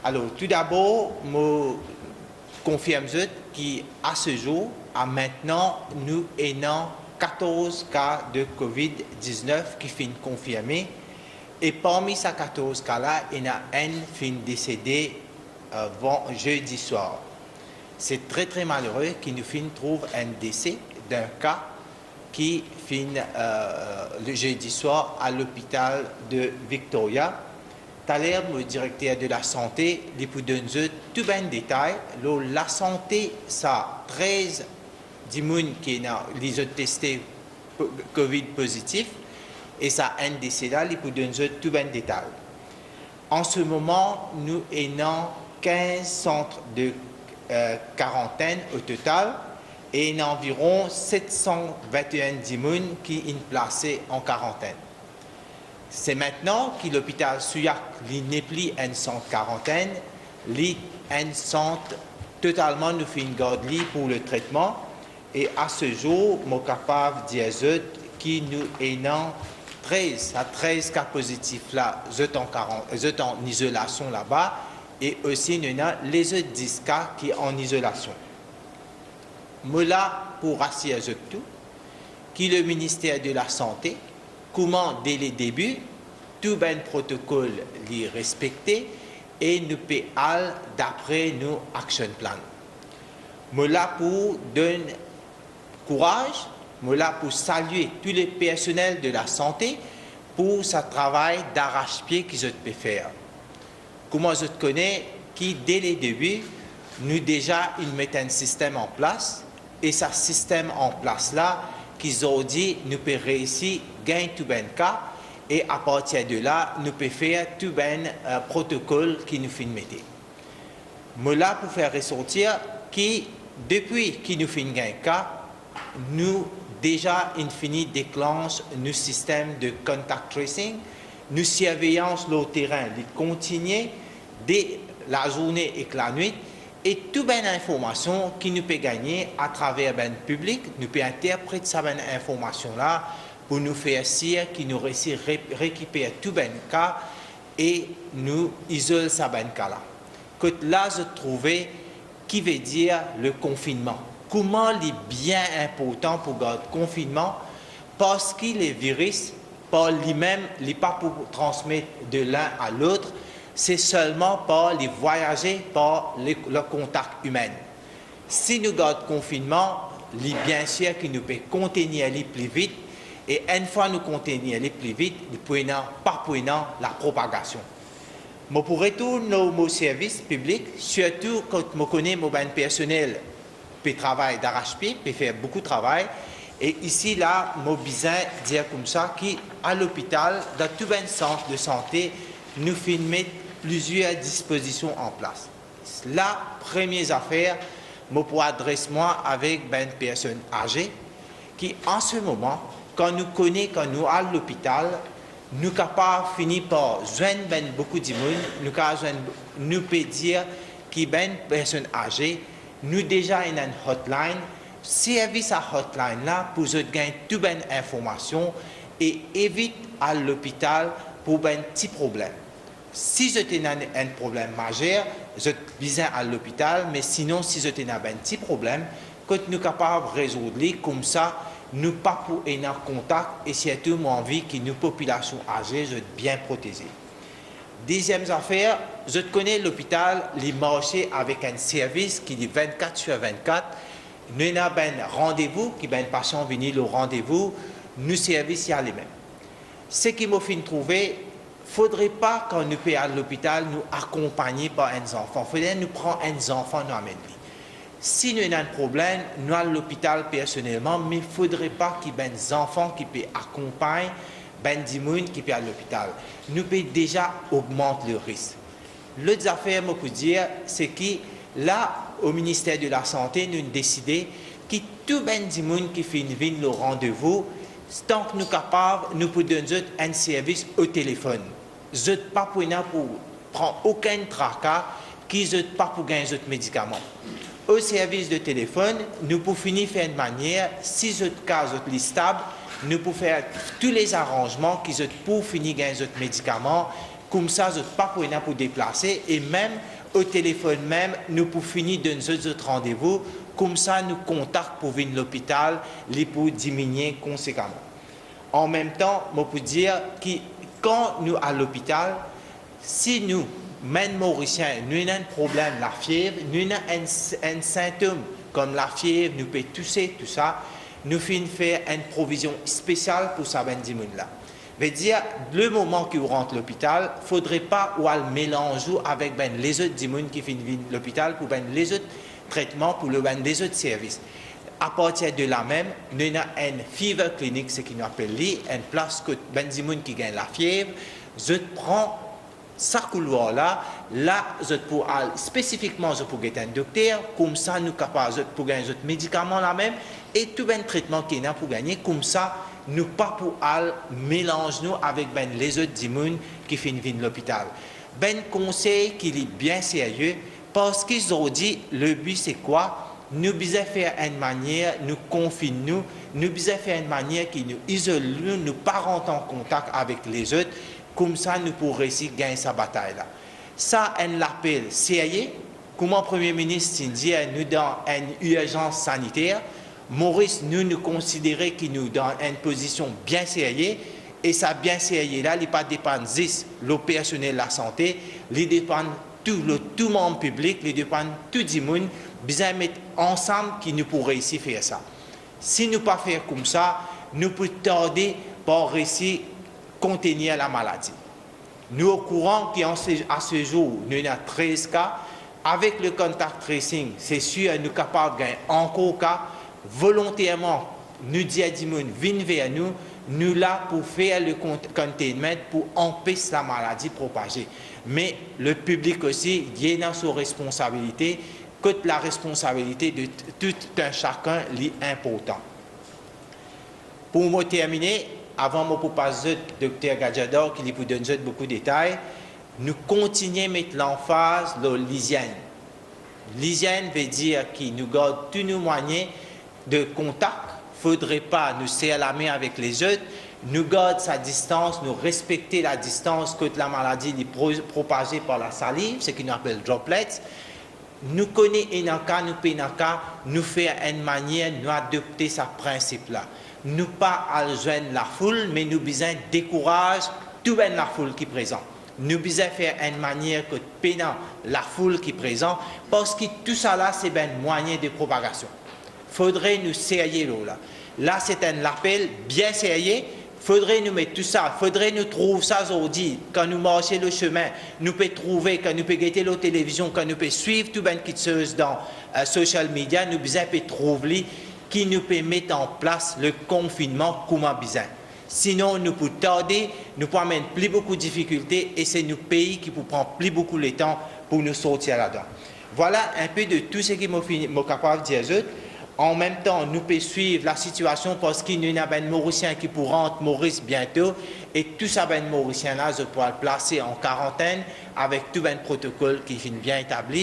Alors, tout d'abord, je confirme qu'à ce jour, à maintenant, nous avons 14 cas de COVID-19 qui sont confirmés. Et parmi ces 14 cas-là, il y en a un qui est décédé jeudi soir. C'est très très malheureux qu'il nous trouve un décès d'un cas qui finit le jeudi soir à l'hôpital de Victoria. Tout à l'heure, le directeur de la santé lui donne tout un détail. La santé, ça 13 personnes qui ont testé COVID positif et ça un décès là, il donne tout un détail. En ce moment, nous avons 15 centres de quarantaine au total et il y a environ 721 personnes qui sont placées en quarantaine. C'est maintenant que l'hôpital Souillac n'est plus un centre quarantaine, il un centre totalement nous fait une garde pour le traitement. Et à ce jour, je suis capable de dire que nous avons 13 cas positifs là, en isolation là-bas, et aussi nous avons les autres 10 cas qui sont en isolation. Je suis là pour rassurer tout, que le ministère de la Santé, comment dès le début, tout le protocole est respecté et nous pouvons aller d'après nos action plans. Je suis là pour donner courage, je suis là pour saluer tous les personnels de la santé pour ce travail d'arrache-pied qu'ils peuvent faire. Comment je connais qui dès le début, nous déjà ils mettent un système en place et ce système en place là, qu'ils ont dit nous pouvons réussir gagner tout ben cas et à partir de là nous pouvons faire tout ben protocole qui nous fait mettre. Je suis là pour faire ressortir qui depuis qu'il nous fait gagner cas, nous déjà infini déclenche nos systèmes de contact tracing, nos surveillance le terrain, les continuer dès la journée et la nuit. Et toute bonne information qui nous peut gagner à travers le public, nous peut interpréter cette information-là pour nous faire sûr qu'il nous réussit à récupérer tout bon cas et nous isoler ce bon cas-là. Que là, je trouvais qui veut dire le confinement. Comment il est bien important pour garder le confinement parce que les virus, par lui-même, il n'est pas pour transmettre de l'un à l'autre, c'est seulement par les voyager par le contact humain. Si nous gardons le confinement, bien sûr que nous pouvons contenir les plus vite et une fois nous contenir les plus vite, nous pouvons pas la propagation. Mais pour retourner au service public, surtout quand je connais mon personnel peut travailler d'arrache-pied, peut faire beaucoup de travail. Et ici, là, je besoin de dire comme ça qu'à l'hôpital, dans tout un centre de santé, nous filmons plusieurs dispositions en place. La première affaire, je peux adresser moi avec une personne âgée qui, en ce moment, quand nous connaissons, quand nous à l'hôpital, nous sommes capables de finir par joindre beaucoup de monde, nous pouvons dire qu'il y a une personne âgée, nous déjà une hotline, service à hotline là pour gagner toute bonne information et éviter à l'hôpital pour un petit problème. Si je tenais un problème majeur, je viens à l'hôpital, mais sinon, si je tenais un petit problème, quand nous sommes capables de résoudre comme ça, nous ne pas pour un contact et surtout, moi, envie que nos populations âgées soient bien protégées. Deuxième affaire, je connais l'hôpital, les marchés avec un service qui dit 24 sur 24. Nous avons un rendez-vous, qui est un patient venu au rendez-vous, nous services y a les mêmes. Ce qui m'a fait trouver, il ne faudrait pas quand nous sommes à l'hôpital nous accompagner par un enfant. Il faudrait nous prendre un enfant nous amener. Si nous avons un problème, nous à l'hôpital personnellement, mais il ne faudrait pas qu'il y ait des enfants qui peuvent accompagner des gens qui peuvent à l'hôpital. Nous pouvons déjà augmenter le risque. L'autre affaire, je peux dire, c'est que là, au ministère de la Santé, nous avons décidé que tout le monde qui viennent le rendez-vous, tant que nous sommes capables, nous pouvons donner un service au téléphone. Je ne pas pour prendre aucun tracas qui ne pas pour gagner d'autres médicaments. Au service de téléphone, nous pouvons finir faire une manière, si votre cas est stable, nous pouvons faire tous les arrangements qui sont pour finir gagner d'autres médicaments, comme ça, je pas pour déplacer, et même au téléphone même, nous pour finir de notre rendez-vous, comme ça, nous contactons pour venir à l'hôpital, pour diminuer conséquemment. En même temps, je peux dire que quand nous à l'hôpital, si nous, même Mauriciens, nous avons un problème, la fièvre, nous avons un symptôme comme la fièvre, nous pouvons tousser, tout ça, nous finissons faire une provision spéciale pour ça, ben là. Veut dire, le moment que vous rentrez à l'hôpital, il ne faudrait pas ou le mélanger avec ben, les autres dimounes qui finissent à l'hôpital pour ben, les autres traitements, pour ben, les autres services. À partir de là même, nous avons une fever clinic, ce qu'on appelle une place que ben dimounes qui gagne la fièvre, je prends ce couloir-là, je peux spécifiquement je peux être un docteur, comme ça nous capables de gagner des médicaments là même, et tout un traitement qui est pour gagner, comme ça, nous pas pour mélanger nous avec ben, les autres dimounes qui viennent à l'hôpital. Ben conseil qui est bien sérieux, parce qu'ils ont dit, le but c'est quoi? Nous devons faire une manière, nous confiner nous devons faire une manière qui nous isole, nous ne pas rentrer en contact avec les autres, comme ça nous pourrons réussir à gagner sa bataille-là. Ça, on l'appelle sérieux, comme le Premier ministre dit, nous dans une urgence sanitaire. Maurice, nous considérons que nous dans une position bien sérieuse, et ça bien sérieux-là, il ne dépend pas juste le personnel de la santé, il dépend tout le monde public, il dépend tout le monde, besoin de mettre ensemble qui nous pourrons réussir à faire ça. Si nous ne pas faire comme ça, nous pouvons tarder pour réussir à contenir la maladie. Nous au courant qu'à ce jour, nous avons 13 cas. Avec le contact tracing, c'est sûr nous sommes capables de gagner encore cas. Volontairement, nous disons, venez vers nous, nous là pour faire le containment, pour empêcher la maladie propager. Mais le public aussi, il est dans sa responsabilité, que la responsabilité de tout un chacun est important. Pour me terminer, avant de passer au Dr Gadjador qui vous donne beaucoup de détails, nous continuons à mettre l'emphase sur l'hygiène. L'hygiène veut dire que nous gardons tous nos moyens de contact. Il ne faudrait pas nous serrer la main avec les autres. Nous gardons sa distance, nous respecter la distance que la maladie est propagée par la salive, ce qu'on appelle droplets. Nous connaissons un cas, nous payons un cas, nous faisons une manière, nous adopter ce principe-là. Nous pas à joindre la foule, mais nous besoin décourager toute la foule qui est présente. Nous besoin faire une manière que pénant la foule qui est présente, parce que tout ça là, c'est un moyen de propagation. Faudrait nous sérieux là. Là, c'est un appel bien sérieux. Faudrait nous mettre tout ça. Faudrait nous trouver ça aujourd'hui. Quand nous marchons le chemin, nous pouvons trouver, quand nous pouvons guetter la télévision, quand nous pouvons suivre tout ben qui se dans social media, nous besoin de trouver qui nous peut mettre en place le confinement comme besoin. Sinon, nous pouvons tarder, nous pouvons amener plus beaucoup de difficultés et c'est nos pays qui peuvent prendre plus beaucoup de temps pour nous sortir là-dedans. Voilà un peu de tout ce qui m'a capable de dire. En même temps, nous pouvons suivre la situation parce qu'il y a un Mauricien qui pourra rentrer Maurice bientôt et tout ça, ben Mauricien là, je pourrai le placer en quarantaine avec tout un protocole qui est bien établi.